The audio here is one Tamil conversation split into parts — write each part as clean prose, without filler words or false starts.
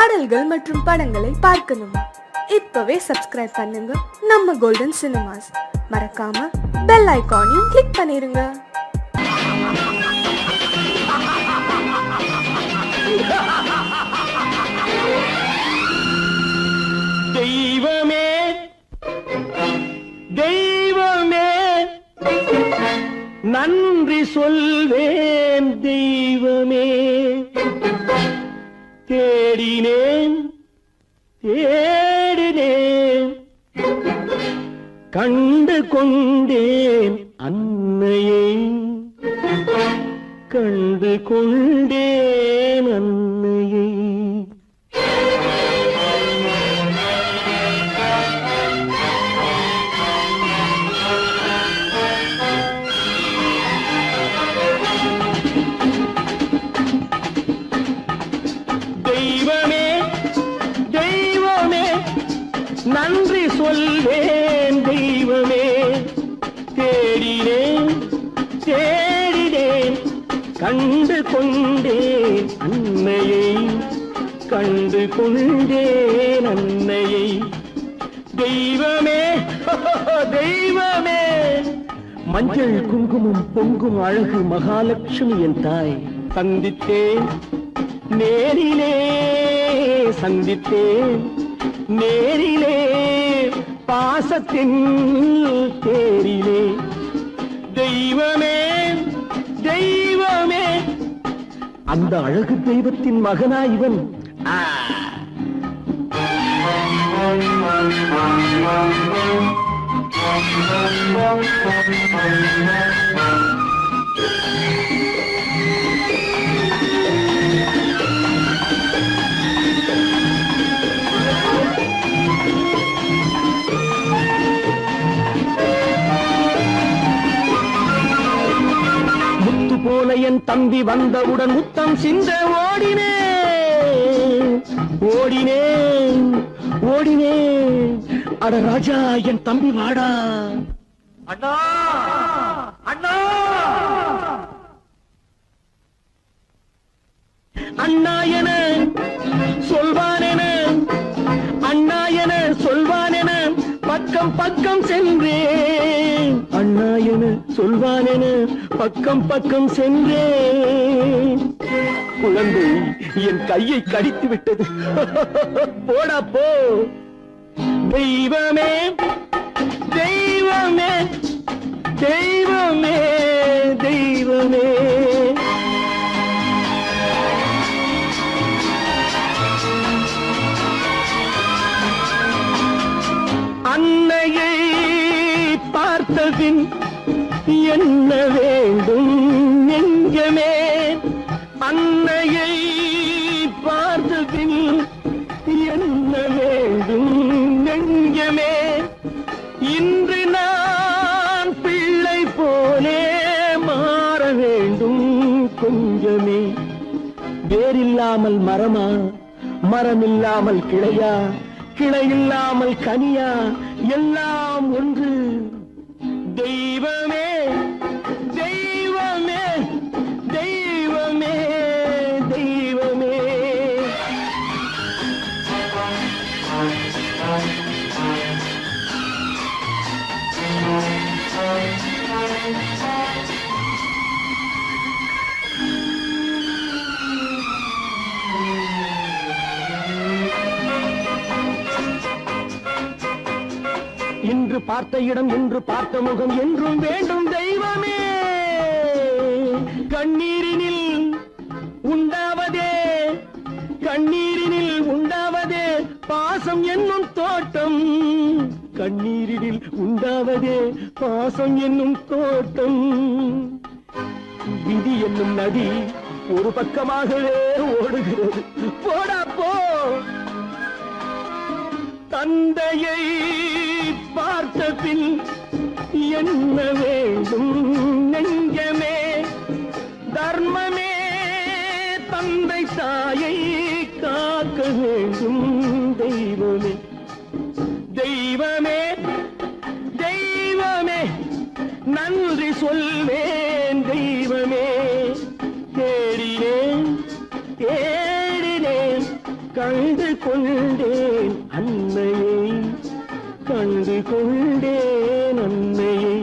பாடல்கள் மற்றும் படங்களை பார்க்கணுமா? இப்பவே சப்ஸ்கிரைப் பண்ணுங்க நம்ம கோல்டன் சினிமாஸ். மறக்காம பெல் ஐகானையும் கிளிக் பண்ணிருங்க. தெய்வமே தெய்வமே நன்றி சொல்வேன் தெய்வமே. தேடினேன் தேடினேன் கண்டு கொண்டேன் அன்னையை, கண்டு கொண்டேன் அன்னையை. தெய்வமே தெய்வமே நன்றி சொல்வேன் தெய்வமே. தேடினேன் தேடினேன் கண்டு கொண்டேன் அன்னையை, கண்டு கொண்டேன் அன்னையை. தெய்வமே தெய்வமே மஞ்சள் குங்குமம் பொங்கும் அழகு மகாலட்சுமி என் தாய். சந்தித்தேன் நேரிலே சந்தித்தேன் நேரிலே பாசத்தின் தேரிலே. தெய்வமே தெய்வமே அந்த அழகு தெய்வத்தின் மகனா இவன். போல என் தம்பி வந்தவுடன் முத்தம் சிந்த ஓடினேன் ஓடினேன் ஓடினேன். அட ராஜா என் தம்பி வாடா. அண்ணா அண்ணா அண்ணா என சொல்வானென, அண்ணா என சொல்வானென பக்கம் பக்கம் சென்றேன். அண்ணா என சொல்வானென பக்கம் பக்கம் சென்றேன். குழந்தை என் கையை கடித்து விட்டது. போடா போ. தெய்வமே தெய்வமே தெய்வமே தெய்வமே அன்னையை பார்த்தபின் என்ன வேண்டும் நெஞ்சமே. அன்னையை பார்த்தபின் என்ன வேண்டும் நெஞ்சமே. இன்று நான் பிள்ளை போலே மாற வேண்டும் கொஞ்சமே. வேரில்லாமல் மரமா, மரமில்லாமல் கிளையா, கிளையில்லாமல் கனியா, எல்லாம் ஒன்று. தெய்வமே தெய்வமே தெய்வமே தெய்வமே. இன்று பார்த்த இடம், இன்று பார்த்த முகம் என்றும் வேண்டும் தெய்வமே. கண்ணீரினில் உண்டாவதே, கண்ணீரினில் உண்டாவதே பாசம் என்னும் தோட்டம். கண்ணீரினில் உண்டாவதே பாசம் என்னும் தோட்டம். விதி என்னும் நதி ஒரு பக்கமாகவே ஓடுகிறது. போடா போ. தந்தையை பார்த்த பின் என்ன வேண்டும் நெஞ்சமே. தர்மமே தந்தை தாயை காக்க வேண்டும் தெய்வமே. தெய்வமே தெய்வமே நன்றி சொல்வேன் தெய்வமே. தேடினேன் தேடினேன் கண்டு கொண்டேன் அன்னையை, கண்டு கொண்டேன் அன்னையை.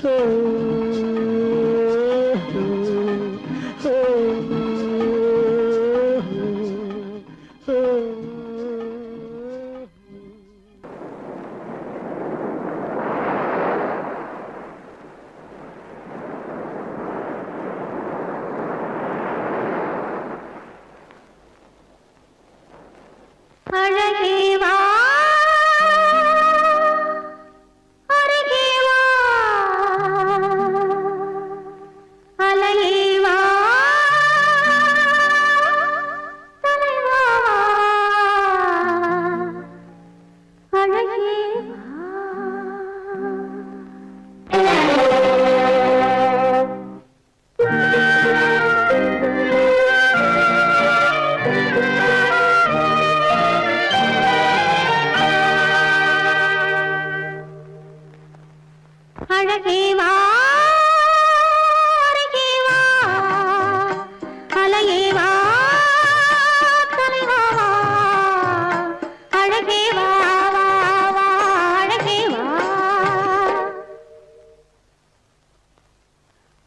ஓ, ஓ, ஓ, ஓ. அழகே வா, அருகே வா, அலையே வா, தலைவா வா, அழகே வா. அழகே வா, அருகே வா, அலையே வா, தலைவா வா, அழகே வா, வா, வா, அழகே வா.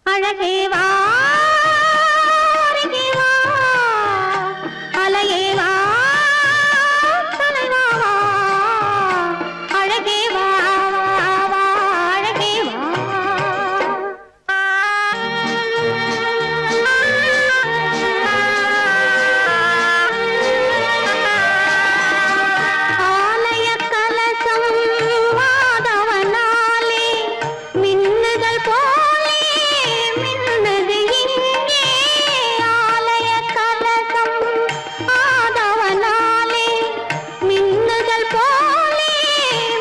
அழகே வா, அருகே வா, அலையே வா, தலைவா வா, அழகே வா, வா, வா, அழகே வா. ஆலய கலசம் மாதவனாலே மின்னுதல் போலே மின்னுது இங்கே. ஆலய கலசம் மாதவனாலே மின்னுதல் போலே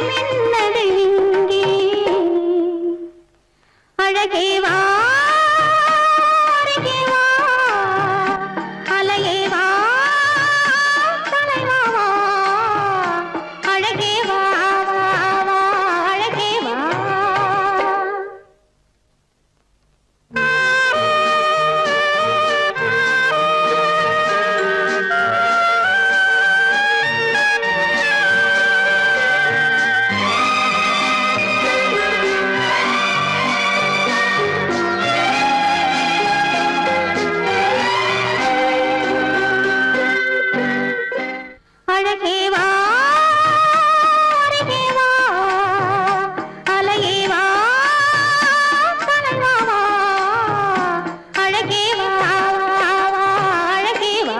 மின்னுது இங்கே. அழகே வா, அருகே வா, அலையே வா, தலைவா வா, அழகே வா, வா, வா, அழகே வா. அழகே வா, அருகே வா, அலையே வா, தலைவா வா, அழகே வா, வா, வா, அழகே வா.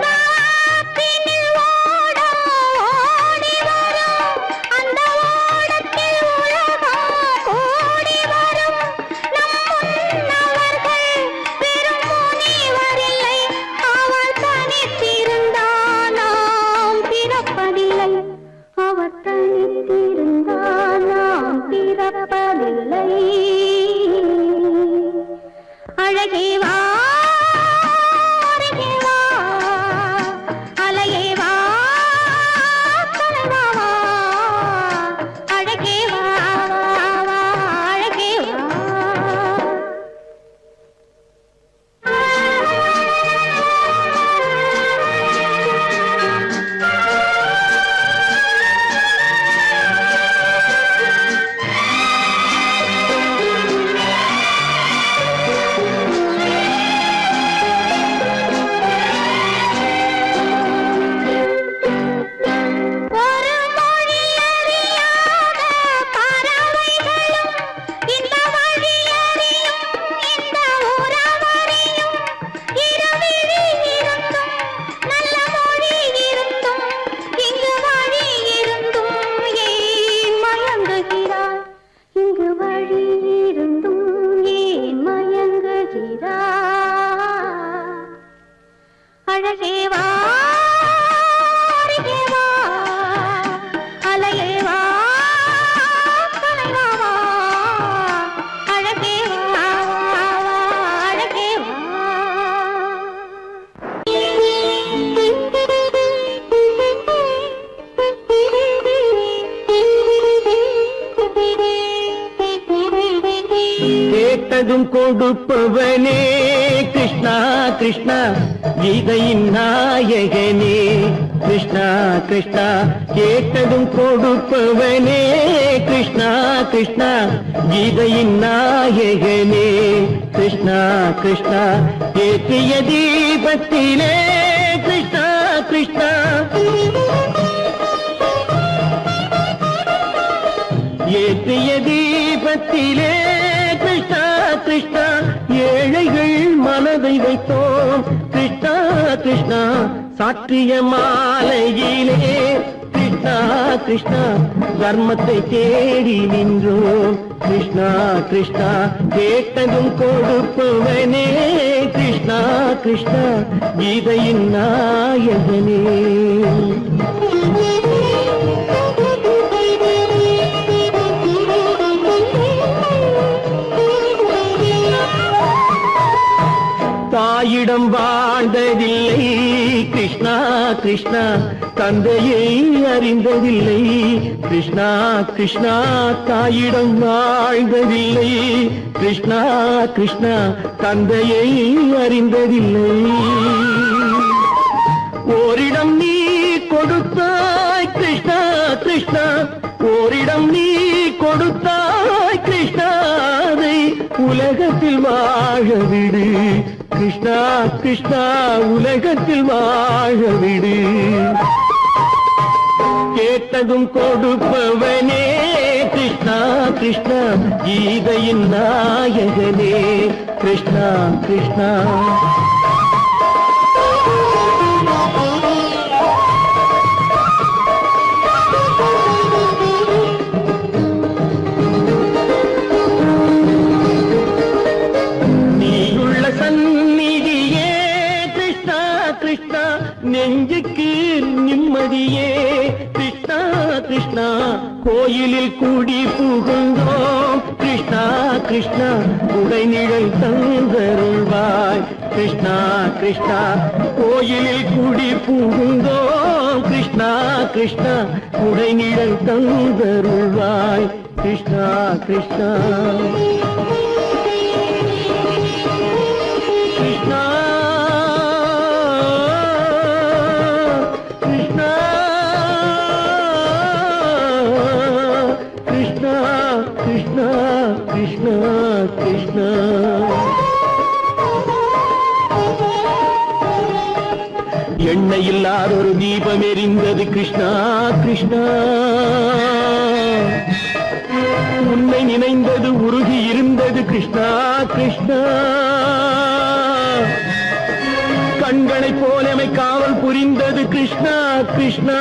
இன்பத்தினில் ஓடம் ஓடி வரும், அந்த ஓடத்தில் உலகம் கூடி வரும். நம் முன்னவர்கள் பெரும் முனிவரில்லை, அவர் தனித்திருந்தால் நாம் பிறப்பதில்லை, அவர் தனித்திருந்தால் நாம் பிறப்பதில்லை. அழகே வா, அருகே வா, அலையே வா, தலைவா வா, அழகே வா, வா, வா, அழகே வா. ஒரு மொழி அறியாத பறவைகளும் இந்த வழி அறியும், இந்த உறவறியும். இருவிழி இருந்தும் நல்ல மொழி இருந்தும் இங்கு வழி இருந்தும் ஏன் மயங்குகிறாய், இங்கு வழி இருந்தும் ஏன் மயங்குகிறாய். அழகே வா, அருகே வா, அலையே வா, தலைவா வா, அழகே வா, வா, வா, அழகே வா. கேட்டதும் கொடுப்பவனே கிருஷ்ணா கிருஷ்ணா கீதையின் நாயகனே கிருஷ்ணா கிருஷ்ணா கேட்டதும் கொடுப்பவனே கிருஷ்ணா கிருஷ்ணா கீதையின் நாயகனே கிருஷ்ணா கிருஷ்ணா ஏற்றிய தீபத்திலே கிருஷ்ணா கிருஷ்ணா ஏற்றிய தீபத்திலே கிருஷ்ணா கிருஷ்ணா ஏழைகள் மனதை வைத்தோம் கிருஷ்ணா கிருஷ்ணா சாற்றிய மாலையிலே கிருஷ்ணா கிருஷ்ணா தர்மத்தை தேடி நின்றோம் கிருஷ்ணா கிருஷ்ணா கேட்டதும் கொடுப்பவனே கிருஷ்ணா கிருஷ்ணா கீதையின் நாயகனே தாயிடம் வாழ்ந்ததில்லை கிருஷ்ணா கிருஷ்ணா தந்தையை அறிந்ததில்லை கிருஷ்ணா கிருஷ்ணா தாயிடம் வாழ்ந்ததில்லை கிருஷ்ணா கிருஷ்ணா தந்தையை அறிந்ததில்லை ஓரிடம் நீ கொடுத்தாய் கிருஷ்ணா கிருஷ்ணா ஓரிடம் நீ கொடுத்தாய் கிருஷ்ணா அதை உலகத்தில் வாழ விடு கிருஷ்ணா கிருஷ்ணா உலகத்தில் வாழ விடு கேட்டதும் கொடுப்பவனே கிருஷ்ணா கிருஷ்ணா கீதையின் நாயகனே கிருஷ்ணா கிருஷ்ணா நெஞ்சுக்கு நிம்மதியே கிருஷ்ணா கிருஷ்ணா கோயிலில் கூடி புகுந்தோம் கிருஷ்ணா கிருஷ்ணா உடைநிழல் தந்தருள்வாய் கிருஷ்ணா கிருஷ்ணா கோயிலில் கூடி புகுந்தோம் கிருஷ்ணா கிருஷ்ணா உடைநிழல் தந்தருள்வாய் கிருஷ்ணா கிருஷ்ணா கிருஷ்ணா கிருஷ்ணா கிருஷ்ணா கிருஷ்ணா எண்ணெய் இல்லாத ஒரு தீபம் எரிந்தது கிருஷ்ணா கிருஷ்ணா உன்னை நினைந்தது உருகி இருந்தது கிருஷ்ணா கிருஷ்ணா கண்களை போலமை காவல் புரிந்தது கிருஷ்ணா கிருஷ்ணா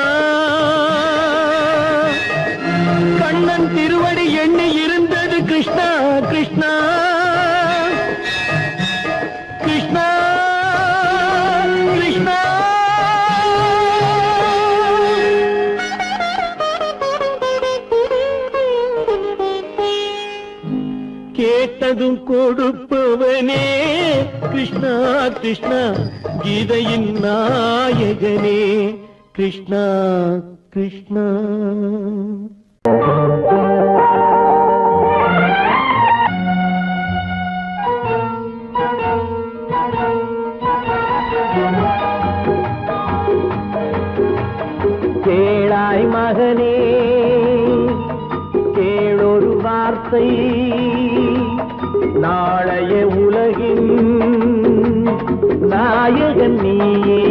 கண்ணன் திருவடி எண்ணி இருந்தது கிருஷ்ணா கிருஷ்ணா கிருஷ்ணா கிருஷ்ணா கேட்டதும் கொடுப்பவனே கிருஷ்ணா கிருஷ்ணா கீதையின் நாயகனே கிருஷ்ணா கிருஷ்ணா கேளாய் மகனே கேளொரு வார்த்தை நாளைய உலகின் நாயகன் நீயே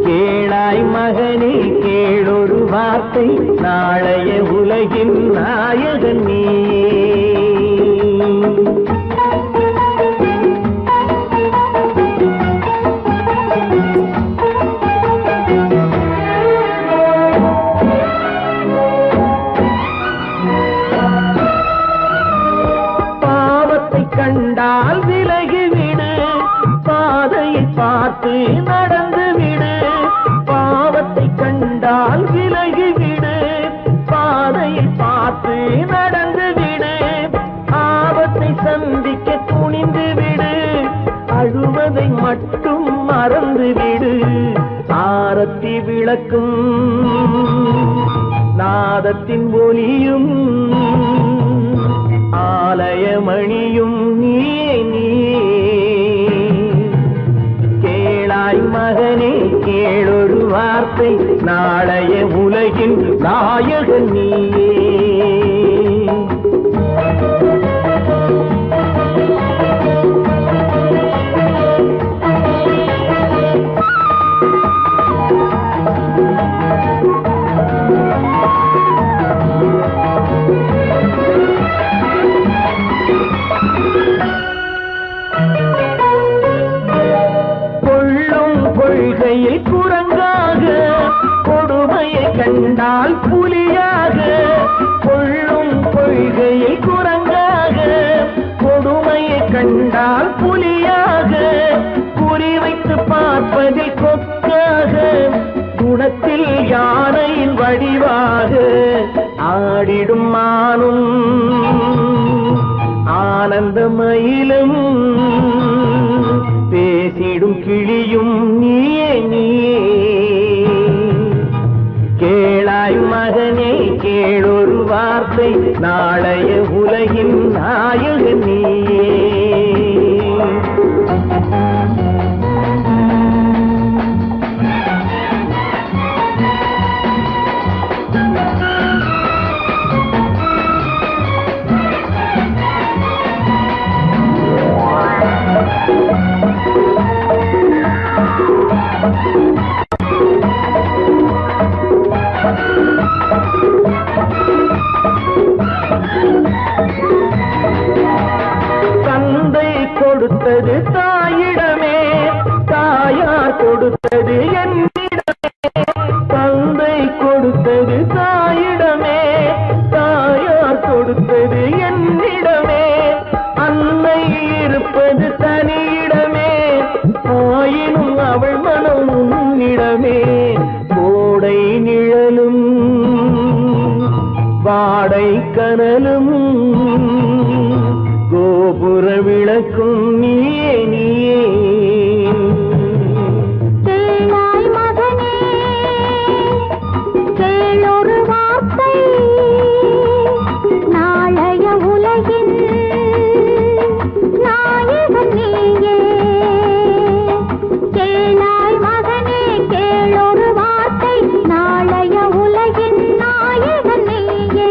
கேளாய் மகனே கேளொரு வார்த்தை நாளைய உலகின் நாயகன் நீயே கண்டால் விலகிவிடு பாதையை பார்த்து நடந்து விடு பாவத்தை கண்டால் விலகிவிடு பாதையை பார்த்து நடந்து விடு ஆபத்தை சந்திக்க துணிந்து விடு அழுவதை மட்டும் மறந்து விடு ஆரத்தி விளக்கும் நாதத்தின் ஒலியும் ஆலயமணியும் நீ கேளாய் மகனே கேளொரு வார்த்தை நாளைய உலகின் நாயகன் நீயே கொள்கையில் குரங்காக கொடுமையை கண்டால் புலியாக கொள்ளும் கொள்கையில் குரங்காக கொடுமையை கண்டால் புலியாக குறிவைத்து பார்ப்பதில் கொக்காக குணத்தில் யானையின் வடிவாக ஆடிடும் மானும் ஆனந்த மயிலும் பேசிடும் கிளியும் நீயே கேளாய் மகனே கேளொரு வார்த்தை நாளைய உலகின் நாயகன் நீயே தந்தை கொடுத்தது தாயிடமே தாயார் கொடுத்தது என்னிடமே தந்தை கொடுத்தது தாயிடமே தாயார் கொடுத்தது என்னிடமே அன்னை இருப்பது தனியிடமே ஆயினும் அவள் மனம் உன்னிடமே கோடை நிழலும் வாடை கனலும் கோபுர விளக்கும் நீயே கேளாய் மகனே கேளொரு வார்த்தை நாளைய உலகின் நாயகன் நீயே கேளாய் மகனே கேளொரு வார்த்தை நாளைய உலகின் நாயகன் நீயே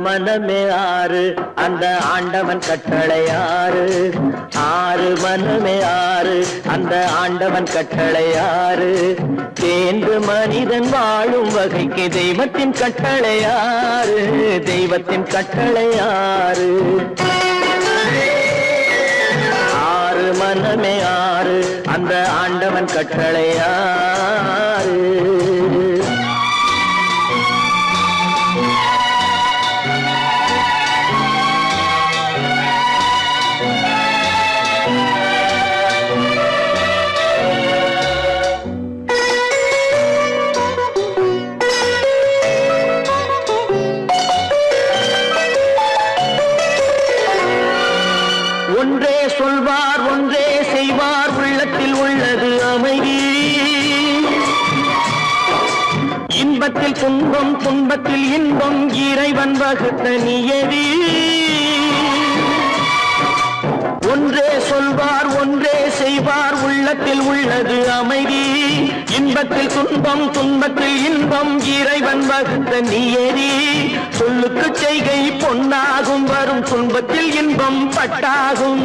மனமே ஆறு அந்த ஆண்டவன் கட்டளை ஆறு ஆறு மனமே ஆறு அந்த ஆண்டவன் கட்டளை ஆறு தேர்ந்து மனிதன் வாழும் வகைக்கு தெய்வத்தின் கட்டளை ஆறு தெய்வத்தின் கட்டளை ஆறு ஆறு மனமே ஆறு அந்த ஆண்டவன் கட்டளை ஆறு ஒன்றே சொல்வார் ஒன்றே செய்வார் உள்ளத்தில் உள்ளது அமைதி இன்பத்தில் துன்பம் துன்பத்தில் இன்பம் இறைவன் வகுத்த நியதி ஒன்றே சொல்வார் ஒன்றே செய்வார் உள்ளத்தில் உள்ளது அமைதி இன்பத்தில் துன்பம் துன்பத்தில் இன்பம் இறைவன் வகுத்த நியதி சொல்லுக்கு செய்கை பொன்னாகும் வரும் துன்பத்தில் இன்பம் பட்டாகும்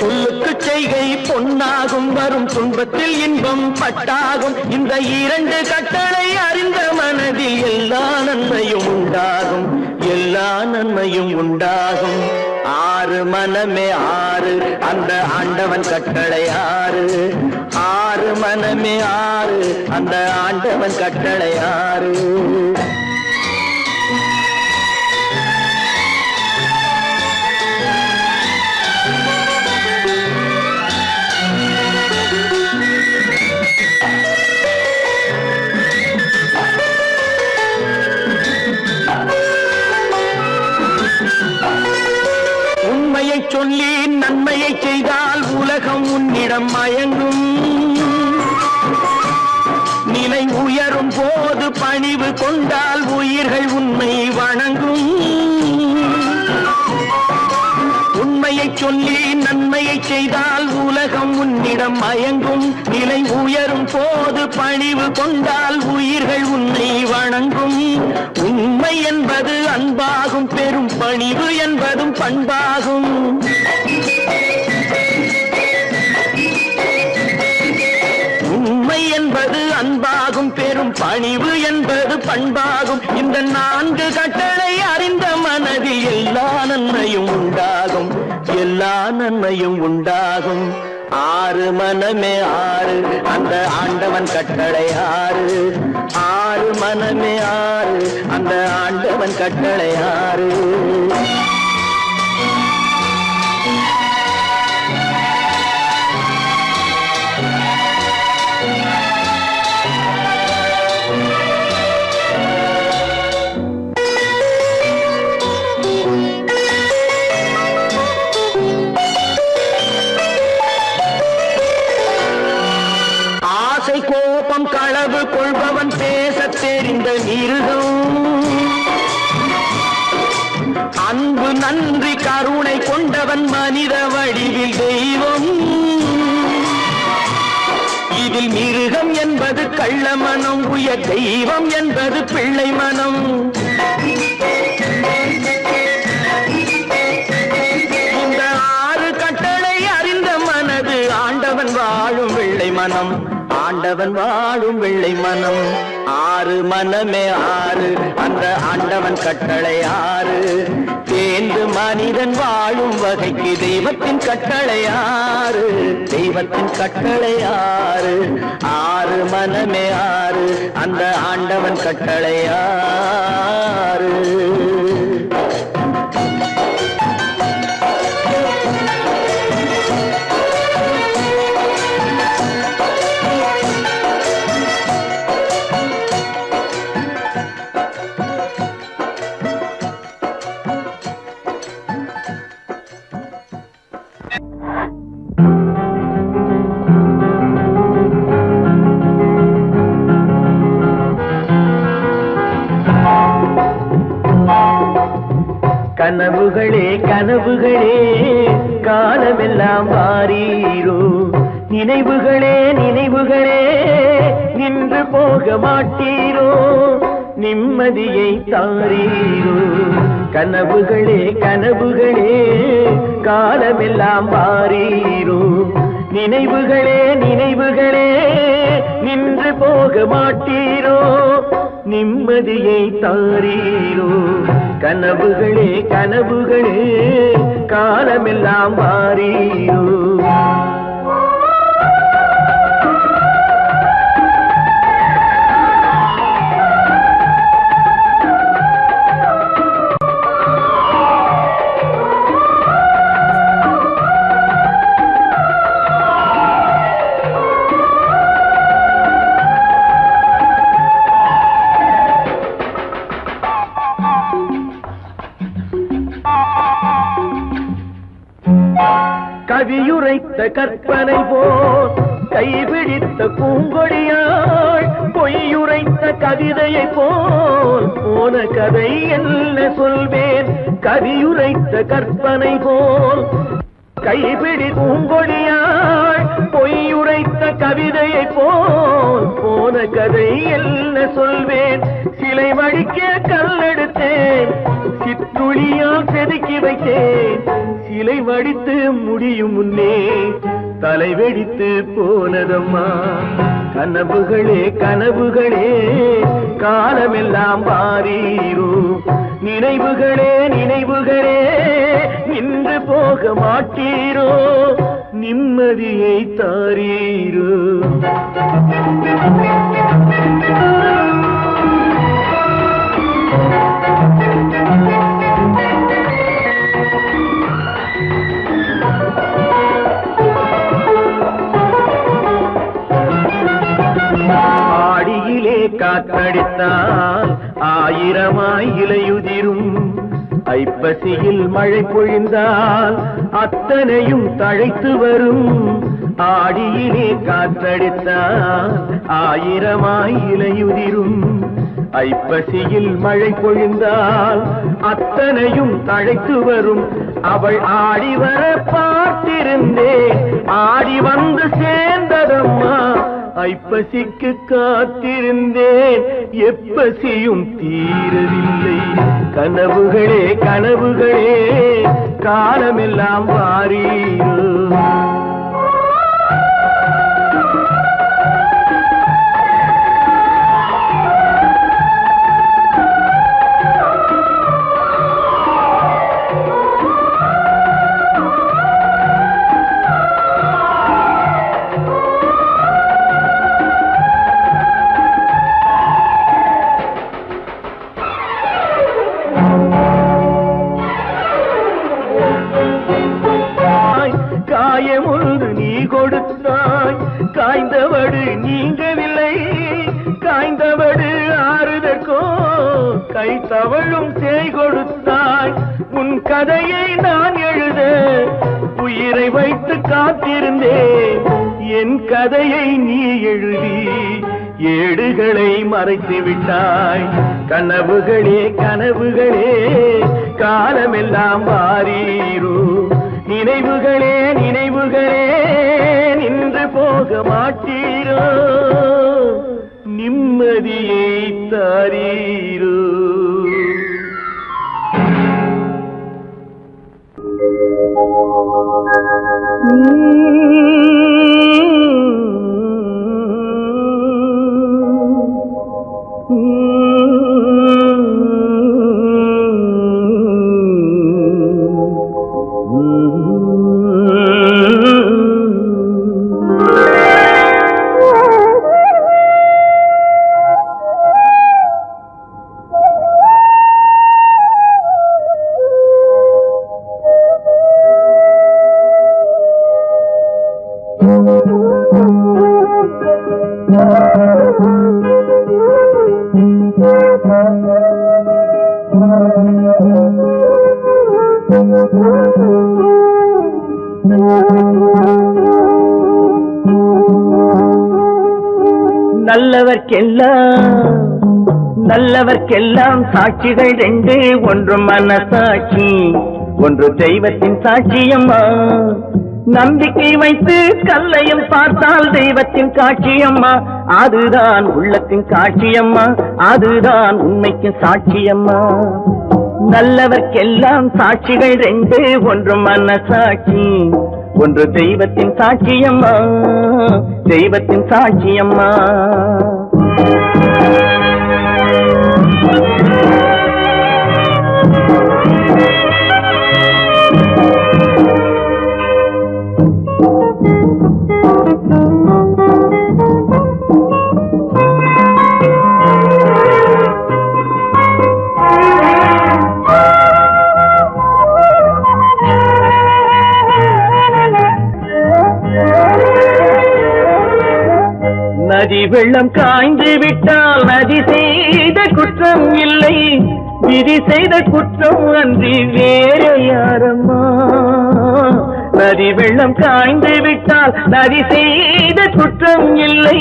சொல்லுக்கு செய்கை பொன்னாகும் வரும் துன்பத்தில் இன்பம் பட்டாகும். இந்த இரண்டு கட்டளை அறிந்த மனதில் எல்லா நன்மையும் உண்டாகும், எல்லா நன்மையும் உண்டாகும். ஆறு மனமே ஆறு, அந்த ஆண்டவன் கட்டளை ஆறு. ஆறு மனமே ஆறு, அந்த ஆண்டவன் கட்டளை ஆறு. உண்மையை சொல்லி நன்மையை செய்தால் உலகம் உன்னிடம் மயங்கும். நிலை உயரும் போது பணிவு கொண்டால் உயிர்கள் உன்னை வணங்கும். உண்மையை சொல்லி நன்மையை செய்தால் உலகம் உன்னிடம் மயங்கும். நிலை உயரும் போது பணிவு கொண்டால் உயிர்கள் உன்னை வணங்கும். உண்மை என்பது அன்பாகும், பெரும் பணிவு என்பதும் பண்பாகும். உண்மை என்பது அன்பாகும், பெரும் பணிவு என்பது பண்பாகும். இந்த நான்கு கட்டளை அறிந்த மனதில் எல்லா நன்மையும் உண்டாகும், எல்லா நன்மையும் உண்டாகும். ஆறு மனமே ஆறு, அந்த ஆண்டவன் கட்டளை ஆறு. ஆறு மனமே ஆறு, அந்த ஆண்டவன் கட்டளை ஆறு. கோபம் களவு கொள்பவன் பேசத் தெரிந்த மிருகம். அன்பு நன்றி கருணை கொண்டவன் மனித வடிவில் தெய்வம். இதில் மிருகம் என்பது கள்ள மனம், உயர் தெய்வம் என்பது பிள்ளை மனம். இந்த ஆறு கட்டளை அறிந்த மனது ஆண்டவன் வாழும் வெள்ளை மனம், ஆண்டவன் வாழும் வெள்ளை மனம். ஆறு மனமே ஆறு, அந்த ஆண்டவன் கட்டளை ஆறு. தேர்ந்து மனிதன் வாழும் வகைக்கு தெய்வத்தின் கட்டளை ஆறு, தெய்வத்தின் கட்டளை ஆறு. ஆறு மனமே ஆறு, அந்த ஆண்டவன் கட்டளை ஆறு. கனவுகளே கனவுகளே காலமெல்லாம் வாரீரோ. நினைவுகளே நினைவுகளே நின்று போக மாட்டீரோ. நிம்மதியை தாரீரோ. கனவுகளே கனவுகளே காலமெல்லாம் வாரீரோ. நினைவுகளே நினைவுகளே நின்று போக மாட்டீரோ. நிம்மதியை தாரீரோ. கனவுகளே கனவுகளே காலமெல்லாம் வாரீரோ. கவியுரைத்த கற்பனை போல் கைபிடித்த பூங்கொடியாள் பொய்யுரைத்த கவிதையை போல் போன கதை என்ன சொல்வேன். கவியுரைத்த கற்பனை போல் கைபிடி பூங்கொடியாள் பொய்யுரைத்த கவிதையை போல் போன கதை என்ன சொல்வேன். சிலை வடிக்க கல்லெடுத்தேன், சிற்றுளியால் செதுக்கி வைத்தேன். சிலை வடித்து முடியும் முன்னே தலை வெடித்து போனதம்மா. கனவுகளே கனவுகளே காலமெல்லாம் வாரீரோ, நினைவுகளே நினைவுகளே நின்று போக மாட்டீரோ, நிம்மதியை தாரீரோ. ஆடியிலே காத்தடித்தால் ஆயிரமாய் இலையுதிரும், ஐப்பசியில் மழை பொழிந்தால் அத்தனையும் தழைத்து வரும். ஆடியிலே காத்தடித்தால் ஆயிரமாய் இலையுதிரும், ஐப்பசியில் மழை பொழிந்தால் அத்தனையும் தழைத்து வரும். அவள் ஆடி வர பார்த்திருந்தேன், ஆடி வந்து சேர்ந்ததம்மா. ஐப்பசிக்கு காத்திருந்தேன், எப்பசியும் தீரவில்லை. கனவுகளே கனவுகளே காலமெல்லாம் வாரீரோ. காயமுழுது நீ கொடுத்தாய், காய்ந்தவடு நீங்கவில்லை. காய்ந்தவடு ஆறுதற்கோ கை தவழும் சேய் கொடுத்தாய். உன் கதையை நான் எழுத உயிரை வைத்து காத்திருந்தேன், என் கதையை நீ எழுதி ஏடுகளை மறைத்து விட்டாய். கனவுகளே கனவுகளே காலமெல்லாம் வாரீரோ, நினைவுகளே நினைவுகளே நின்று போக மாட்டீரோ, நிம்மதியை தாரீரோ. நல்லவர்க்கெல்லாம் சாட்சிகள் ரெண்டு, ஒன்று மனசாட்சி, ஒன்று தெய்வத்தின் சாட்சியம்மா. நம்பிக்கை வைத்து கல்லையும் பார்த்தால் தெய்வத்தின் காட்சியம்மா, அதுதான் உள்ளத்தின் காட்சியம்மா, அதுதான் உண்மைக்கு சாட்சியம்மா. நல்லவர்க்கெல்லாம் சாட்சிகள் ரெண்டு, ஒன்று மனசாட்சி, ஒன்று தெய்வத்தின் சாட்சியம்மா, தெய்வத்தின் சாட்சியம்மா. நதி வெள்ளம் காய்ந்து விட்டால் நதி செய்த குற்றம் இல்லை, விதி செய்த குற்றம் அன்றி வேற யாரம்மா. நதி வெள்ளம் காய்ந்து விட்டால் நதி செய்த குற்றம் இல்லை,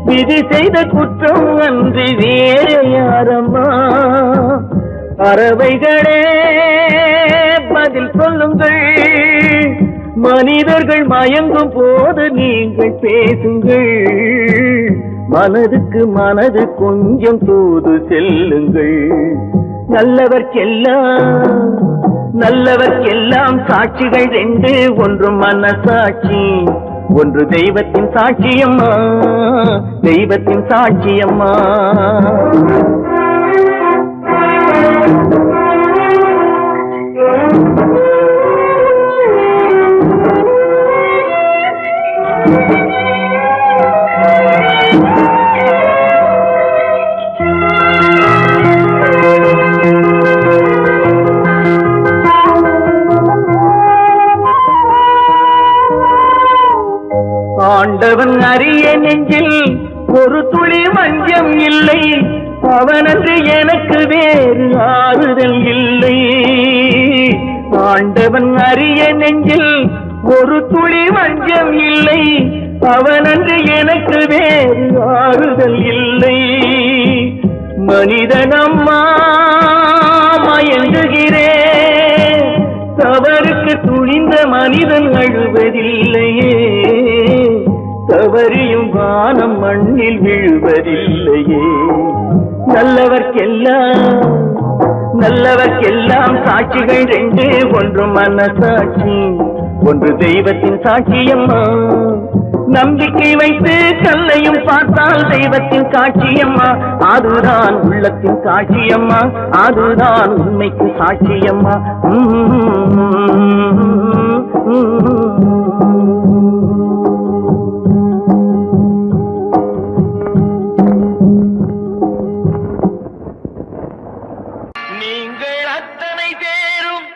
விதி செய்த குற்றம் அன்றி வேற யாரம்மா. பறவைகளே பதில் சொல்லுங்கள், மனிதர்கள் மயங்கும் போது நீங்கள் பேசுங்கள், மனதுக்கு மனது கொஞ்சம் தூது செல்லுங்கள். நல்லவர்க்கெல்லாம் சாட்சிகள் ரெண்டு, ஒன்று மனசாட்சி, ஒன்று தெய்வத்தின் சாட்சியம்மா, தெய்வத்தின் சாட்சியம்மா. ஆண்டவன் அறிய நெஞ்சில் ஒரு துளி மஞ்சம் இல்லை, அவனன்று எனக்கு வேறு ஆறுதல் இல்லை. ஆண்டவன் அறிய நெஞ்சில் ஒரு துளி மஞ்சம் இல்லை, அவனன்று எனக்கு வேறு ஆறுதல் இல்லை. மனிதனம்மா மயங்குகிறேன், தவறுக்கு துணிந்த மனிதன் அழுவதில்லையே, தவறியும் வானம் மண்ணில் விழுவதில்லையே. நல்லவர்க்கெல்லாம் சாட்சிகள் ரெண்டு, ஒன்று மனசாட்சி, ஒன்று தெய்வத்தின் சாட்சியம்மா. நம்பிக்கை வைத்து கல்லையும் பார்த்தால் தெய்வத்தின் காட்சியம்மா, அதுதான் உள்ளத்தின் சாட்சியம்மா, அதுதான் உண்மைக்கு சாட்சியம்மா. நீங்கள் அத்தனை பேரும்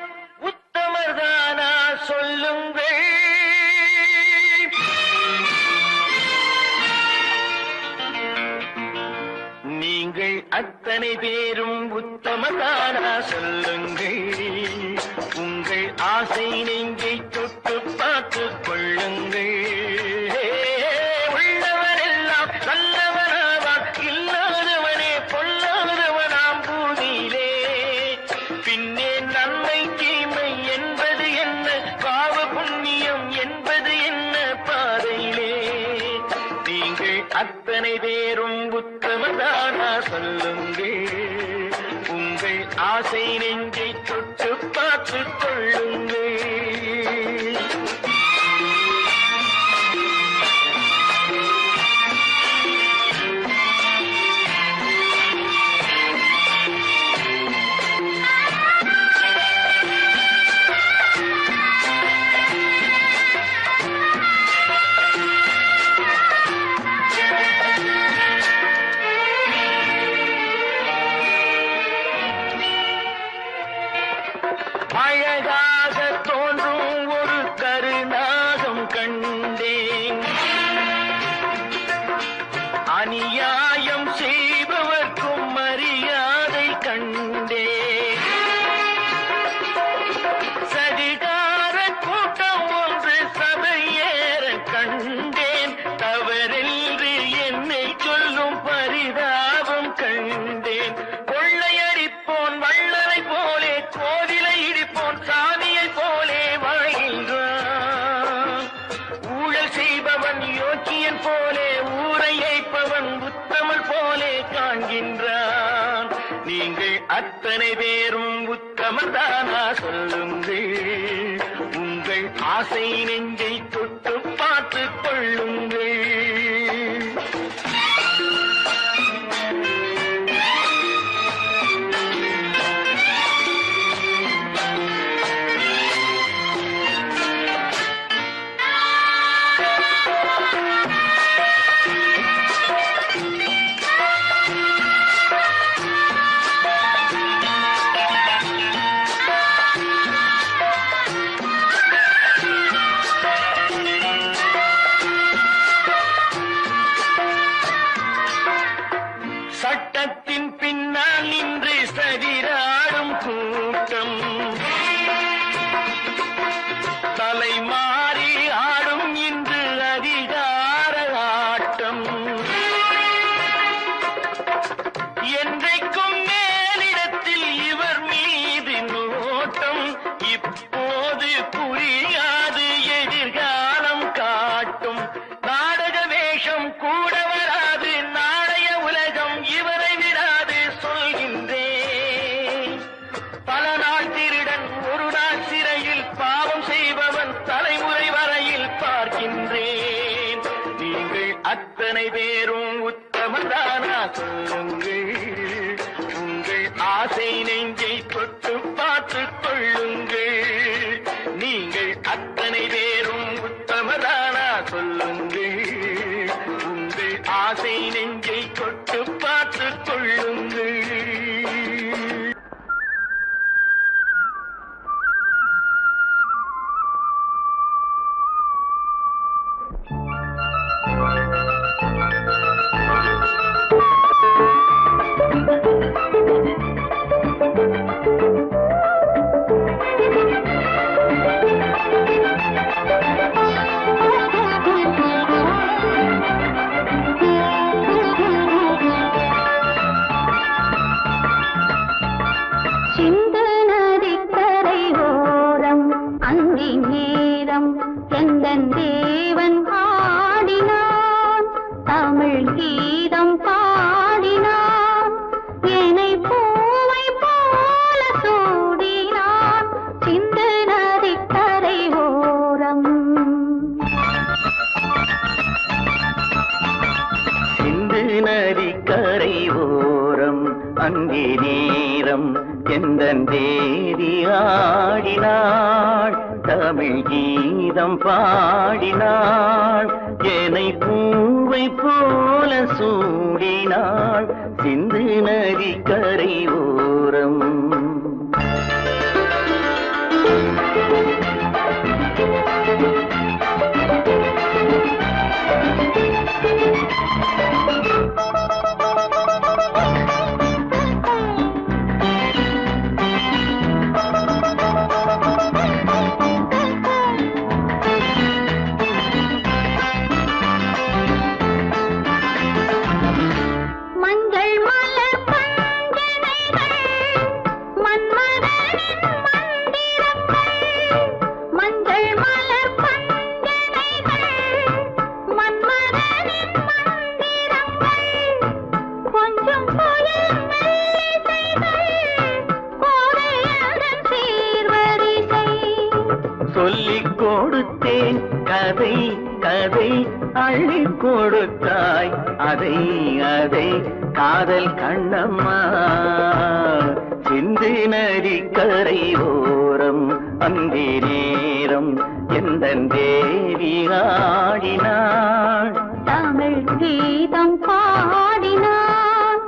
உத்தமர்தானா சொல்லுங்கள். நீங்கள் அத்தனை பேரும் உத்தமதானா சொல்லுங்கள். உங்கள் ஆசை நெஞ்சை தொட்டு பார்த்துக் கொள்ளுங்கள். உள்ளவரெல்லாம் நல்லவனாவான், இல்லாதவனே பொல்லாதவனாம் பூமியிலே. பின்னே நன்மை தீமை என்பது என்ன, பாவ புண்ணியம் என்பது என்ன பாதையிலே. நீங்கள் அத்தனை பேரும் உத்தமதானா சொல்லுங்கள். உங்கள் ஆசை நெஞ்சை தொட்டு பார்த்துக் கொள்ளுங்கள். அழகாக தோன்றும் ஒரு கருநாகம் கண்டேன், அநியாயம் செய்பவர்க்கும் மரியாதை கண்டேன். சதிகார கூட்டம் ஒன்று சபையேற கண்டேன், தவறென்று என்னை சொல்லும் பரிதாபம் கண்டேன். கொள்ளையடிப்போன் வள்ளலை போலே, கோவிலை இடிப்போன் சாமியை போலே வாழ்கின்றான். ஊழல் செய்பவன் யோக்கியன் போலே, ஊரை ஏய்ப்பவன் உத்தமல் போலே காண்கின்றான். நீங்கள் அத்தனை பேரும் உத்தமதானா சொல்லுங்கள். உங்கள் ஆசை நெஞ்சை தொட்டு பார்த்துக் கொள்ளுங்கள். ஆசை நெஞ்சை தொட்டு பார்த்துக் கொள்ளுங்கள். நீங்கள் அத்தனை பேரும் உத்தமரானா சொல்லுங்கள். உங்கள் ஆசை நெஞ்சை தொட்டு பார்த்துக் கொள்ளுங்கள். நதிக்கரை ஓரம் அங்கே நேரம் எந்தன் தேவி ஆடினாள். தமிழ் கீதம் பாடினாள். என்னை பூவை போல சூடினாள். சிந்து நதிக்கரை ஓரம். சொல்லிக் கொடுத்தேன் கதை கதை அள்ளிக் கொடுத்தாய் அதை அதை காதல் கண்ணம்மா. சிந்து நதிக்கரை ஓரம் அங்கே நேரம் எந்தன் தேவி ஆடினாள். தமிழ் கீதம் பாடினாள்.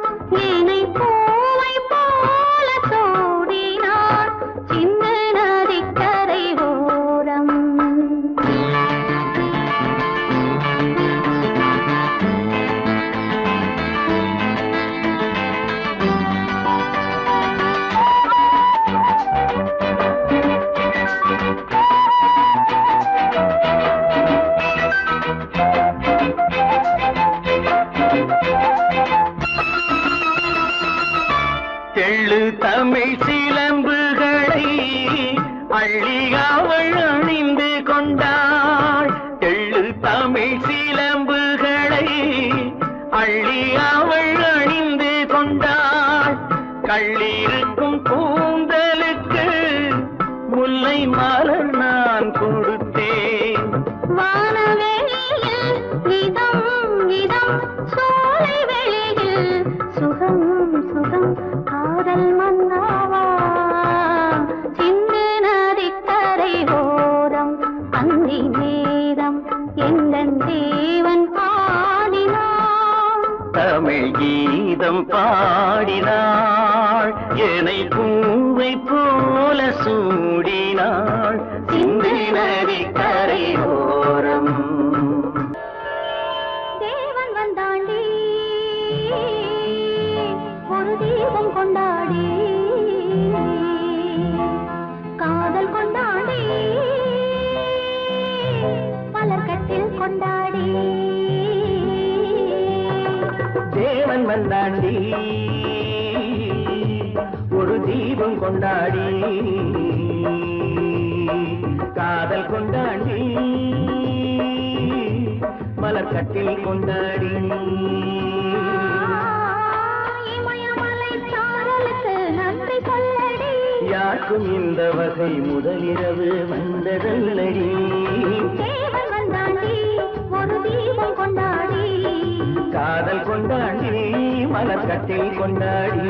என்னை பூவை போல சூடினாள். சிந்து நதிக்கரை ஓரம். தெள்ளு தமிழ் சிலம்புகளை அள்ளி அவள் அணிந்து கொண்டாள். தெள்ளு தமிழ் சிலம்புகளை அள்ளி அவள் அணிந்து கொண்டாள். கள்ளிருக்கும் கூந்தலுக்கு முல்லை மலர் நான் கொடுத்தேன். வானவெளியில் இதம் இதம் சோலை வெளியில் சுகம் சுகம் காதல் மன்னாவா. சிந்து நதிக்கரை ஓரம் அந்தி நேரம் எந்தன் தேவன் ஆடினான். தமிழ் கீதம் பாடினாள். என்னை பூவை போல சூடினாள். சிந்து நதிக்கரை ஓரம். தேவன் வந்தாண்டி ஒரு தீபம் கொண்டாடி காதல் கொண்டாடி மலர்கட்டில் கொண்டாடி. தேவன் வந்தாண்டி ஒரு தீபம் கொண்டாடி காதல் கொண்டாடி மலர்கட்டில் கொண்டாடி. இமயமலை சாரலுக்கு நன்றி சொல்லடி. யாருக்கும் இந்த வகை முதலிரவு வந்ததல்லடி. தேவன் வந்தாண்டி ஒரு தீபம் கொண்டாடி காதல் கொண்டாடி மலர்கட்டில் கொண்டாடி.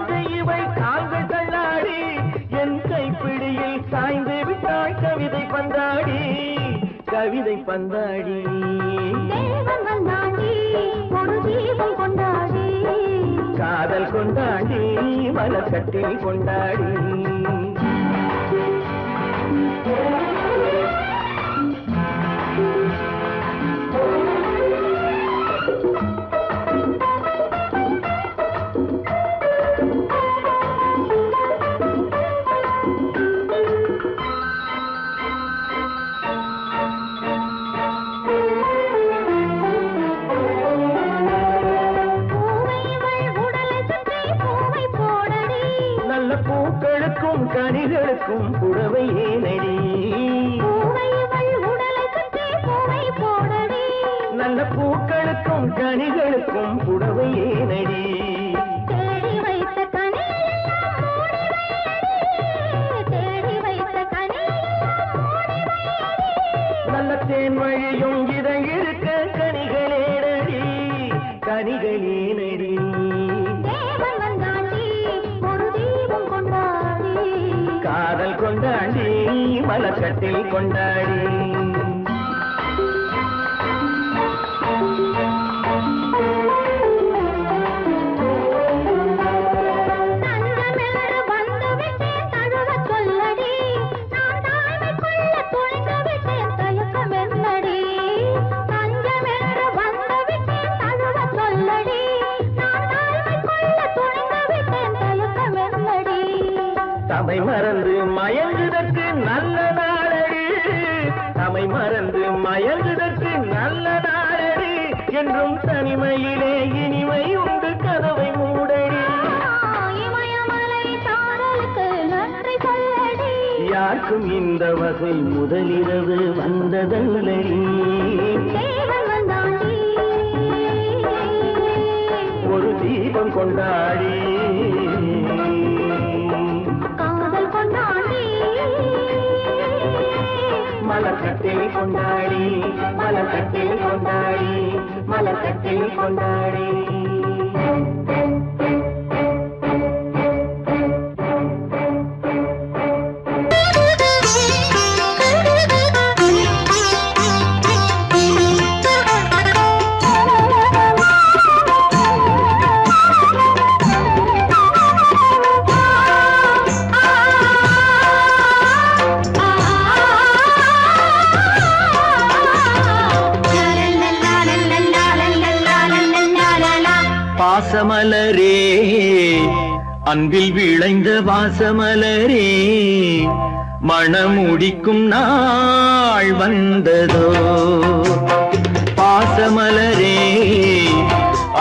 வாழ்க்கை இவை கால்கள் தள்ளாடி என் கைப்பிடியில் சாய்ந்து விட்டாய் கவிதை பந்தாடி கவிதை பந்தாடி தேவன் வந்தாண்டி ஒரு தீபம் கொண்டாடி காதல் கொண்டாடி மலக்கட்டில் கொண்டாடி நல்ல பூக்களுக்கும் கனிகளுக்கும் புடவை ஏனடி நல்ல பூக்களுக்கும் கனிகளுக்கும் புடவை ஏனடி தேடி வைத்த கனி நல்ல தேன் வழியும் இதை இருக்க கனிகளேனடி கனிகளேனடி தேவன் வந்தாண்டி ஒரு தீபம் கொண்டாடி காதல் கொண்டாடி மலக்கட்டில் கொண்டாடி தமை மறந்து மயங்குதற்கு நல்ல நாளடி தமை மறந்து மயங்குதற்கு நல்ல நாளடி என்றும் தனிமையிலே இனிமை உண்டு கதவை மூடடி இமயமலை சாரலுக்கு நன்றி சொல்லடி யாருக்கும் இந்த வகை முதலிரவு வந்ததல்லடி தேவன் வந்தாண்டி ஒரு தீபம் கொண்டாடி மலக்கட்டில் கொண்டாடி மலக்கட்டில் கொண்டாடி மலக்கட்டில் கொண்டாடி பாசமலரே அன்பில் விளைந்த வாசமலரே மணமுடிக்கும் நாள் வந்ததோ பாசமலரே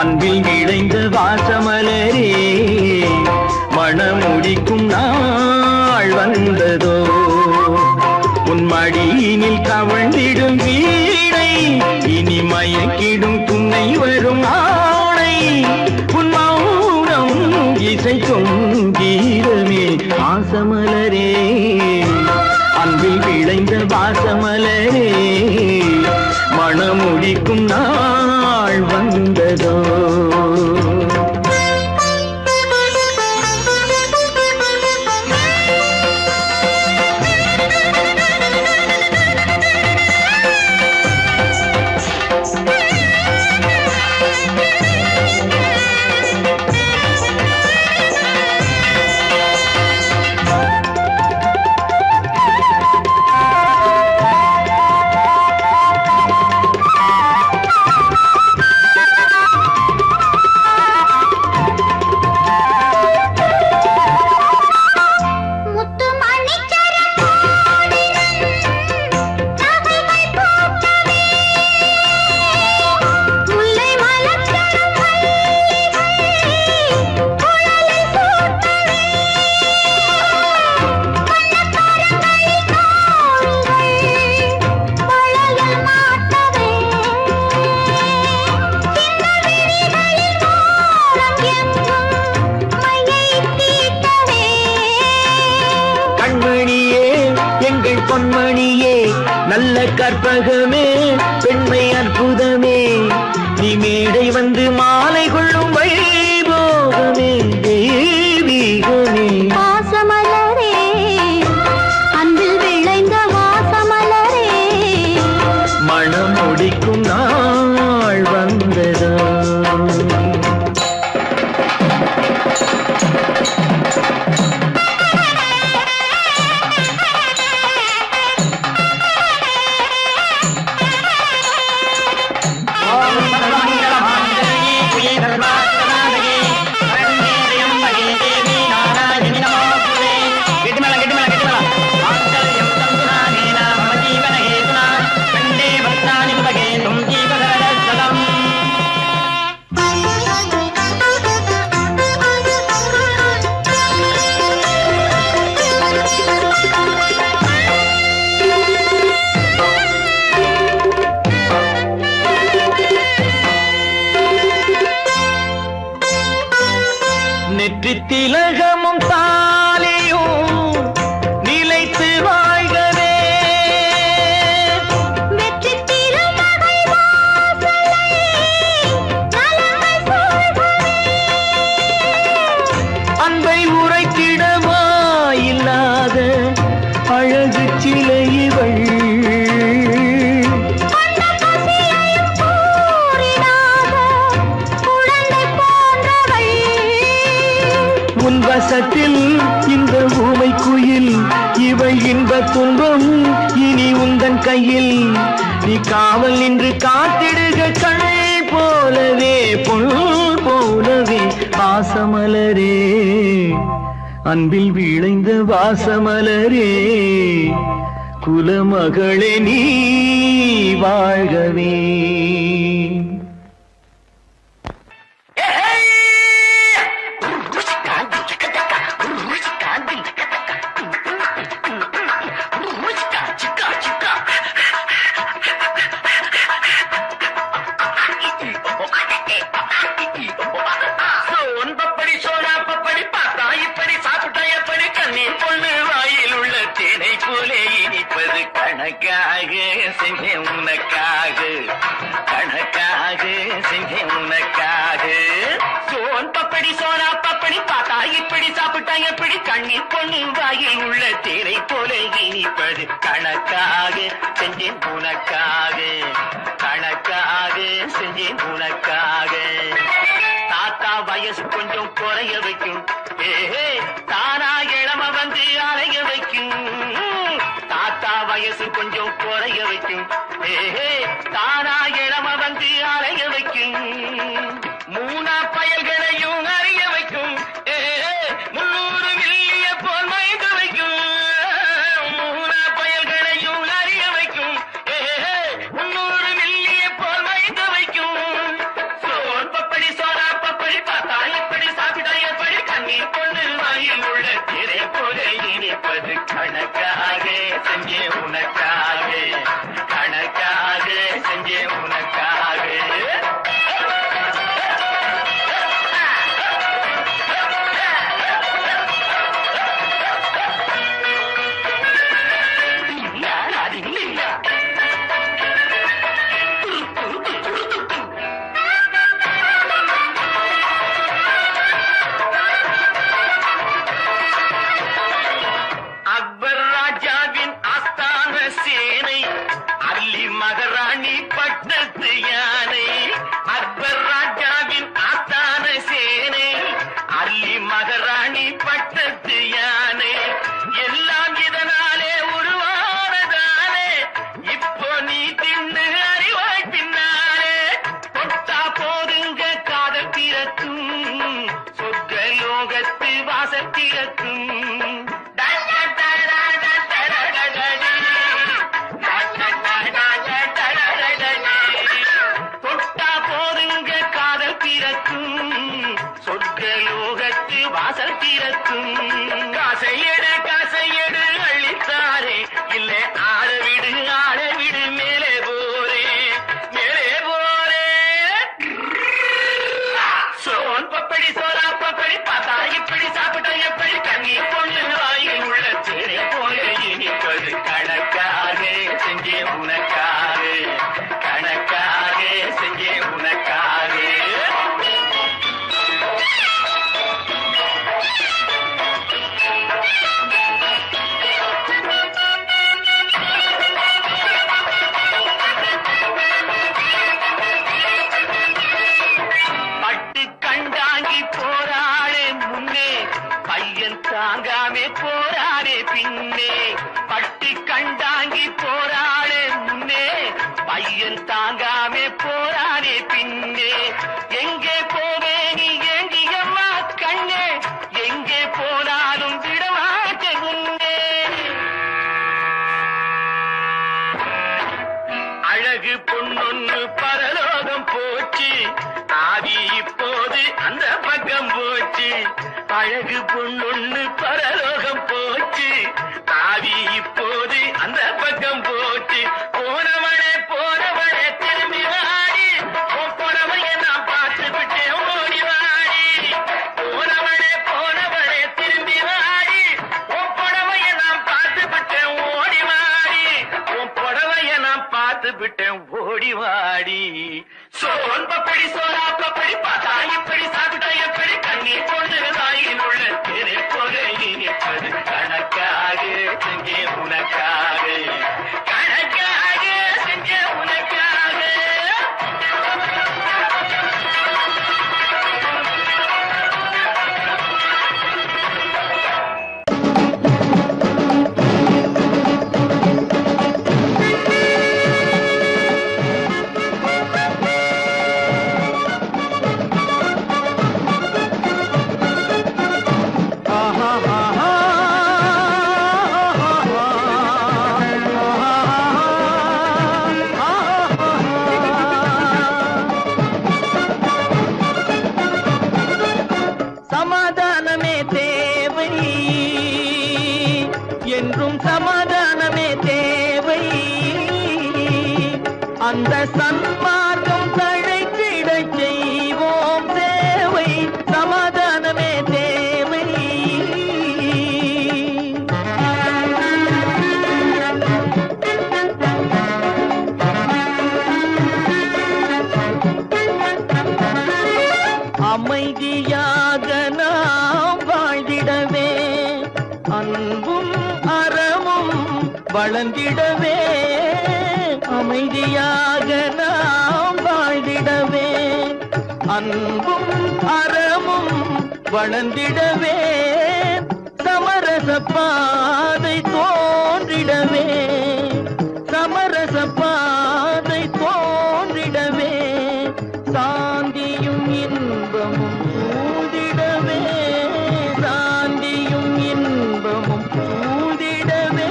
அன்பில் விளைந்த வாசமலரே மணமுடிக்கும் நாள் வந்ததோ உன் மடியினில் கவழ்ந்திடும் வீணை இனி மயக்கிடும் துணை வரும் ஆணை உன் மௌனம் இசைக்கும் கீதமே வாசமலரே அன்பில் விளைந்த வாசமலரே மணமுடிக்கும் நாள் வந்ததோ பொன்மணியே நல்ல கற்பகமே பெண்மை அற்புதமே நீ மேடை வந்து மாலை கொள்ளும் வைபோகமே திலகமும் தாலியும் நிலைத்து வாழ்கவே. வெற்றி திருமகள் வாசலை நலங்கள் சூழ்கவே. அன்பை உரைத்திடவா இல்லாத அழகு சிலை இவள். அந்த பசியையும் கூறிடாத குழந்தை போன்றவள். உன் வசத்தில் இந்த ஊமை குயில் இவள் இன்ப துன்பம் இனி உந்தன் கையில். நீ காவல் நின்று காத்திடுக கண் போலவே பொன் போலவே பாசமலரே அன்பில் விளைந்த வாசமலரே குலமகளே நீ வாழ்கவே. ஒன்பப்படி சோடா பப்படி பார்த்தா இப்படி சாப்பிட்டா எப்படி கண்ணீர் பொண்ணு வாயில் உள்ள தேனை போலே இனிப்பது கணக்காக செஞ்சேன் உனக்காக கணக்காக செஞ்சேன் உனக்காக. சோன் பப்படி சோடா பப்படி பார்த்தா இப்படி சாப்பிட்டா எப்படி கண்ணீர் பொண்ணு வாயில் உள்ள தேனை போலே இனிப்பது கணக்காக செஞ்சேன் உனக்காக கணக்காக செஞ்சேன் உனக்காக. தாத்தா வயசு கொஞ்சம் குறைய வைக்கும் தானா இளம வந்து அலைய வைக்கும். தாத்தா வயசு கொஞ்சம் குறைய வைக்கும் தானா இளம வந்து அலைய வைக்கும். மூணா பயல்களையும் அறிய வைக்கும் 300 மில்லிய போல் மைந்து வைக்கும். மூணா பயல்களையும் அறிய வைக்கும் 300 மில்லிய போல் மைந்து வைக்கும். சோன் பப்படி சோடா பப்படி பார்த்தா எப்படி சாப்பிட்டா எப்படி கண்ணீர் பொண்ணு வாயில் உள்ள திரை போல இனிப்பது கணக்காக செஞ்சே உனக்காக கணக்காக செஞ்சே உனக்காக. அக்பர் ராஜாவின் ஆஸ்தான சேனை அல்லி மகாராணி பட்டத்து யானை. அக்பர் ராஜாவின் ஆஸ்தான சேனை அல்லி மகாராணி பட்டத்து யானை. எல்லாம் இதனாலே உருவானதாலே இப்போ நீ தின்னு அறிவாய் பின்னாலே. தொட்டா போதுங்க காதல் திறக்கும் சொர்க்க லோகத்து வாசத்திறக்கும். தொட்டா போதுங்க காதல் திறக்கும் சொர்க்க லோகத்து வாசல் திறக்கும். காசையடு அள்ளித்தாரே இல்லை ஆட விடு மேலே போரே மேலே போரே. சோன் பப்படி சோடா பப்படி பார்த்தா இப்படி சாப்பிட்டா எப்படி கண்ணீர் பொண்ணு வாயில் உள்ள தேனை போல இனிப்பது கணக்காக செஞ்சே உனக்காக கணக்காக செஞ்சே உனக்காக. பட்டு கண்டாங்கி போராடே முன்னே பையன் தாங்காமே போராடே பின்னே. பட்டு கண்டாங்கி போராடே முன்னே பையன் தாங்காமே போராடே பின்னே. எங்கே போவே நீ ஏங்கியம்மா கண்ணே எங்கே போனாலும் விடமாட்டே உன்னே. அழகு பொன்னொன்னு பரலோகம் போச்சு ஆவி இப்போது அந்த பக்கம் போச்சு. அழகு பொன்னொன்னு பரலோகம் போச்சு ஆவி இப்போது அந்த பக்கம் போச்சு. போனவனே திரும்பி வாடி போனவன் நான் பார்த்து விட்டேன் ஓடி வாடி. போனவனே சோன் பப்படி சோரா பப்படி பார்த்தா இப்படி சாப்பிட்டா எப்படி கண்ணீர் பொண்ணு வாயில் உள்ள திரை போல இனிப்பது கணக்காக செஞ்சே உனக்காக கணக்காக செஞ்சே உனக்காக சமாதானமே தேவை என்றும் சமாதானமே தேவை அந்த சன்மார்க்கம் தழைத்திடச் செய்வோம் சேவை சமாதானமே தேவை அமைதியாக நாம் வாழ்ந்திடவே அன்பும் அறமும் வளர்ந்திடவே அமைதியாக நாம் வாழ்ந்திடவே அன்பும் அறமும் வளர்ந்திடவே சமரச பாதை தோன்றிடவே சமரச பாதை தோன்றிடவே சாந்தியும் இன்பமும் சூழ்ந்திடவே சாந்தியும் இன்பமும் சூழ்ந்திடவே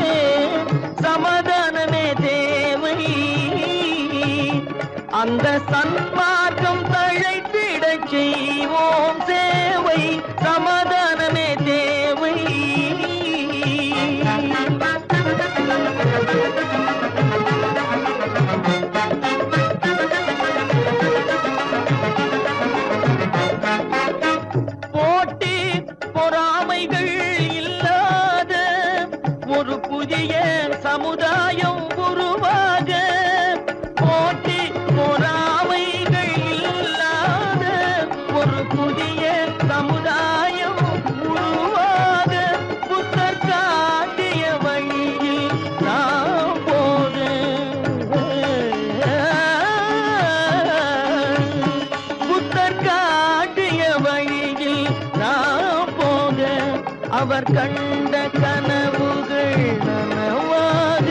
சமாதானமே தேவை அந்த சன்மார்க்கம் தழைத்திடச் செய்வோம் சேவை சமாதானமே தேவை போட்டி பொறாமைகள் இல்லாத ஒரு புதிய சமுதாயம் உருவாக போட்டி பொறாமைகள் இல்லாத ஒரு புதிய சமுதாயம் உருவாக புத்தர் காட்டிய வழியில் நாம் போக புத்தர் காட்டிய வழியில் நாம் போக அவர் கண்ட கனவுகள் நனவாக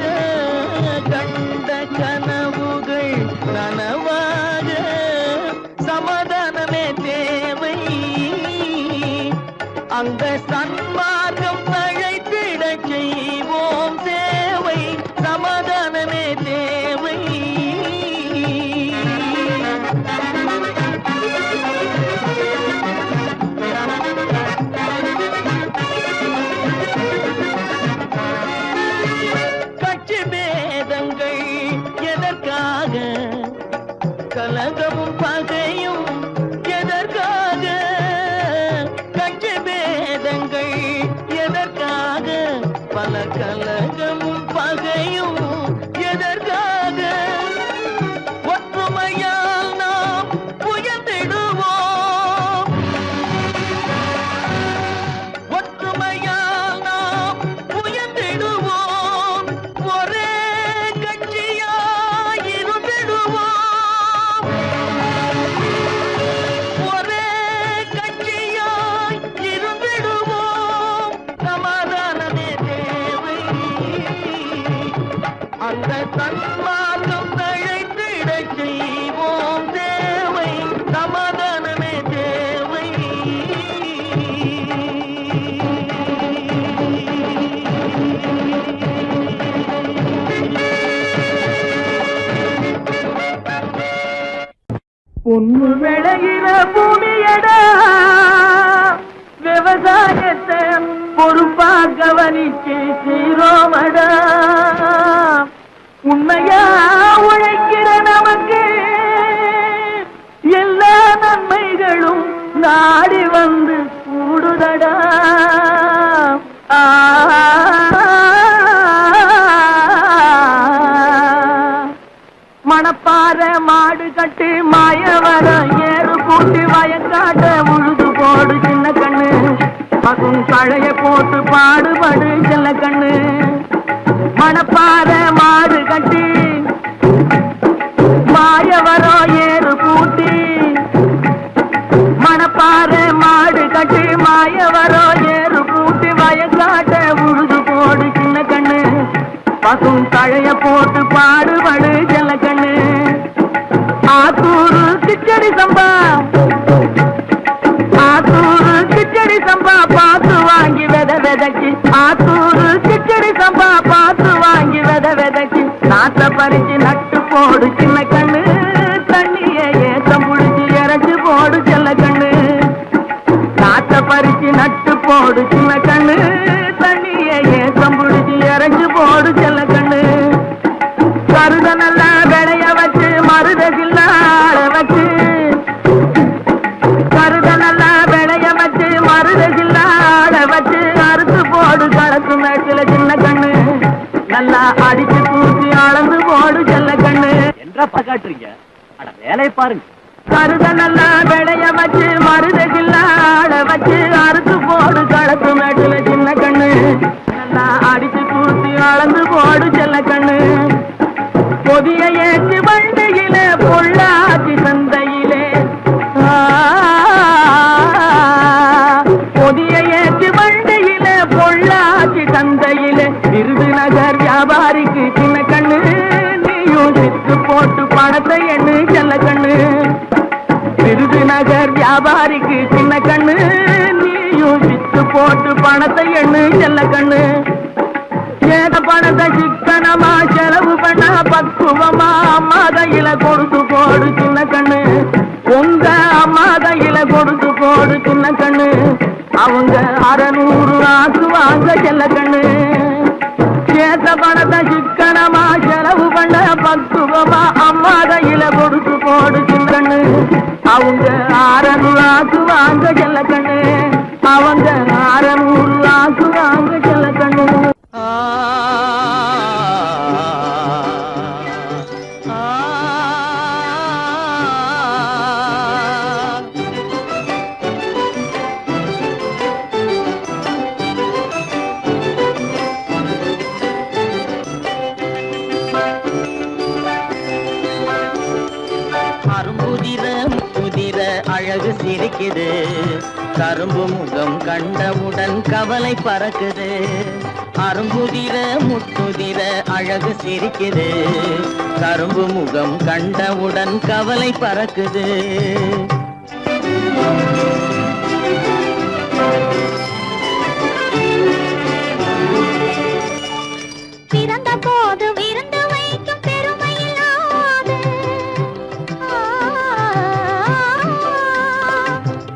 கண்ட கனவுகள் நனவாக சமாதானமே தேவை அங்க சன்மார்க்கம் தழைத்திடச் செய்வோம் சேவை சமாதானமே தேவை கட்சி பேதங்கள் எதற்காக கலகமும் பகையும் எதற்காக கட்சி பேதங்கள் எதற்காக பல கலகமும் பகையும் எதற்காக ஒற்றுமையால் நாம் உயர்ந்திடுவோம் ஒற்றுமையால் நாம் உயர்ந்திடுவோம் ஒரே கட்சியாய் இருந்திடுவோம் ஒரே கட்சியாய் இருந்திடுவோம் சமாதானமே தேவை அந்த சன்மார்க்கம் தழைத்திடச் செய்வோம் தேவை சமாதானமே தேவை பொண்ணு விளையிற பூமியடா விவசாயத்தை பொறுப்பா கவனிச்சு சீரோமடா உண்மையா உழைக்கிற நமக்கு எல்லா நன்மைகளும் நாடி வந்து கூடுதடா மணப்பாறை மாடு கட்டி மாய பசும் தழைய போட்டு பாடுபடு செல்ல கண்ணு மணப்பாற மாடு கட்டி மாயவரோ ஏறு பூட்டி மணப்பாற மாடு கட்டி மாயவரோ ஏறு பூட்டி வயக்காட்ட உழுது போடு சின்ன கண்ணு பசும் தழைய போட்டு பாடுபடு செல்ல கண்ணு ஆத்தூரு கிச்சடி சம்பா ஆத்தூரு கிச்சடி சம்பா பார்த்து வாங்கி விதைக்கு ஆத்தூரு கிச்சடி சம்பா பார்த்து வாங்கி விதைக்கு நாத்த பறிச்சு நட்டு போடு சின்ன கண்ணு தண்ணிய ஏத்தம் புடிச்சு இறச்சி போடு செல்ல கண்ணு நாத்த பறிச்சு நட்டு போடு சின்ன கண்ணு தண்ணிய ஏத்தம் புடிச்சு இறச்சி போடு செல்ல கண்ணு கருத நல்லா விளைய வச்சு மருதகில்ல ஆள வச்சு கருத நல்லா விளைய வச்சு மருதகில்ல ஆள வச்சு அறுத்து போடு கலக்கு மேட்டில சின்ன கண்ணு நல்லா அடிச்சு தூக்கி அளந்து போடு செல்ல கண்ணு என்றா பாக்காட்டுறீங்க அட வேலையை பாருங்க கருத நல்லா விளைய வச்சு மருதகில்ல ஆள வச்சு அறுத்து போடு கலக்கு மேட்டில சின்ன கண்ணு நல்லா அடிச்சு தூக்கி அளந்து போடு செல்ல கண்ணு பொதிய ஏற்று வண்டியிலே பொள்ளாச்சி சந்தையிலே பொதிய ஏற்று வண்டியிலே பொள்ளாச்சி சந்தையிலே விருதுநகர் வியாபாரிக்கு சின்ன கண்ணு நீயும் சித்து போட்டு பணத்தை எண்ணு செல்ல கண்ணு விருதுநகர் வியாபாரிக்கு சின்ன கண்ணு நீயும் சித்து போட்டு பணத்தை எண்ணு செல்ல கண்ணு ஏத பணத்தை சிக்கனமா செலவு பண்ண பக்குவமா அம்மா கையில கொடுத்து போடு சின்ன கண்ணு உங்க அம்மா கையில கொடுத்து போடு சின்ன கண்ணு அவங்க 600 ஆசு வாங்க செல்ல கண்ணு ஏத பணத்தை சிக்கனமா செலவு பண்ண பக்குவமா அம்மா கையில கொடுத்து போடு சின்ன கண்ணு அவங்க 600 ஆசு வாங்க செல்ல கண்ணு அவங்க 600 ஆசு வாங்க செல்ல கண்ணு முதிர அழகு சிரிக்குது கரும்பு முகம் கண்டவுடன் கவலை பறக்குது அரும்புதிர முத்துதிர அழகு சிரிக்குது கரும்பு முகம் கண்டவுடன் கவலை பறக்குது பிறந்த போது விருந்து வைக்கும் பெருமை இல்லாது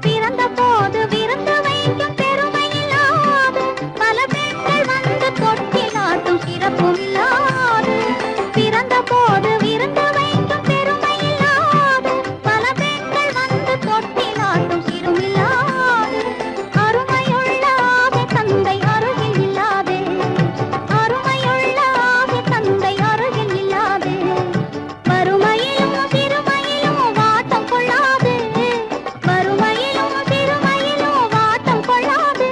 பிறந்த போது விருந்து வைக்கும் பெருமை இல்லாது பல பெண்கள் வந்து தொட்டி நாட்டும் சிறப்பும் இல்லாது பிறந்த போது விருந்து வைக்கும் பெருமை இல்லாது பல பெண்கள் வந்து தொட்டி நாட்டும் சிறும் இல்லாது அருமையுள்ள ஆவி தந்தை அருகில் இல்லாதே அருமையுள்ள ஆவி தந்தை அருகில் இல்லாதே வறுமையிலும் சிறுமையிலும் வாட்டம் கொள்ளாது வறுமையிலும் சிறுமையிலும் வாட்டம் கொள்ளாது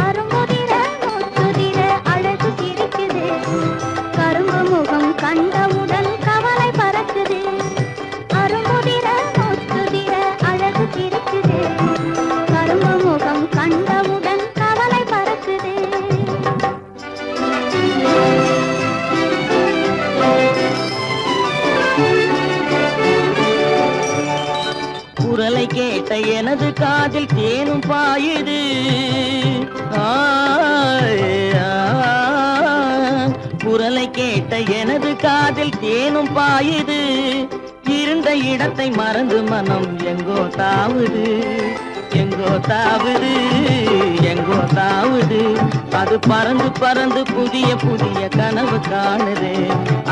அரும்புதிர முத்துதிர அழகு சிரிக்குது கரும்பு முகம் கண்டவுடன் கவலை பறக்குது அரும்புதிர முத்துதிர அழகு சிரிக்குது கரும்பு முகம் கண்டவுடன் கவலை பறக்குது குரலை கேட்ட எனது காதில் தேனும் பாயுது குரலை கேட்ட எனது காதில் தேனும் பாயுது இருந்த இடத்தை மறந்து மனம் எங்கோ தாவுது எங்கோ தாவுது எங்கோ தாவுது அது பறந்து பறந்து புதிய புதிய கனவு காணுது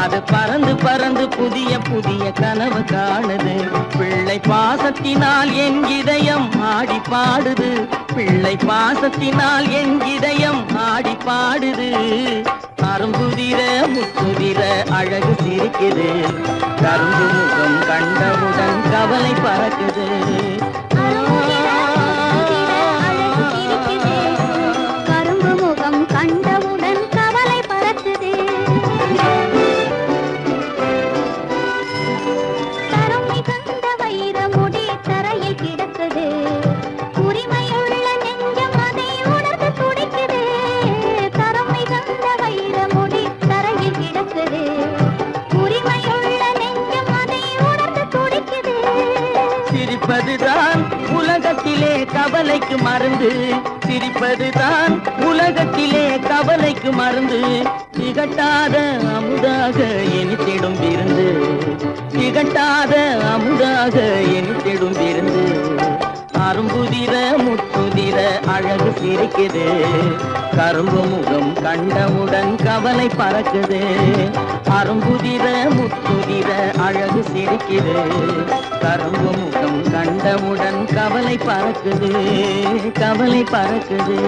அது பறந்து பறந்து புதிய புதிய கனவு காணுது பிள்ளை பாசத்தினால் என் இதயம் ஆடி பாடுது பிள்ளை பாசத்தினால் என் இதயம் ஆடி பாடுது அரும்புதிர முத்துதிர அழகு சிரிக்குது கரும்பு முகம் கண்டவுடன் கவலை பறக்குது அரும்புதிர முத்துதிர அழகு சிரிக்குது நோய்க்கு மருந்து சிரிப்பதுதான் உலகத்திலே கவலைக்கு மருந்து திகட்டாத அமுதாக இனித்திடும் விருந்து திகட்டாத அமுதாக இனித்திடும் விருந்து அரும்புதிர முத்துதிர அழகு சிரிக்குது கரும்பு முகம் கண்டவுடன் கவலை பறக்குது அரும்புதிர முத்துதிர அழகு சிரிக்குது கரும்பு முகம் கண்டவுடன் கவலை பறக்குது கவலை பறக்குது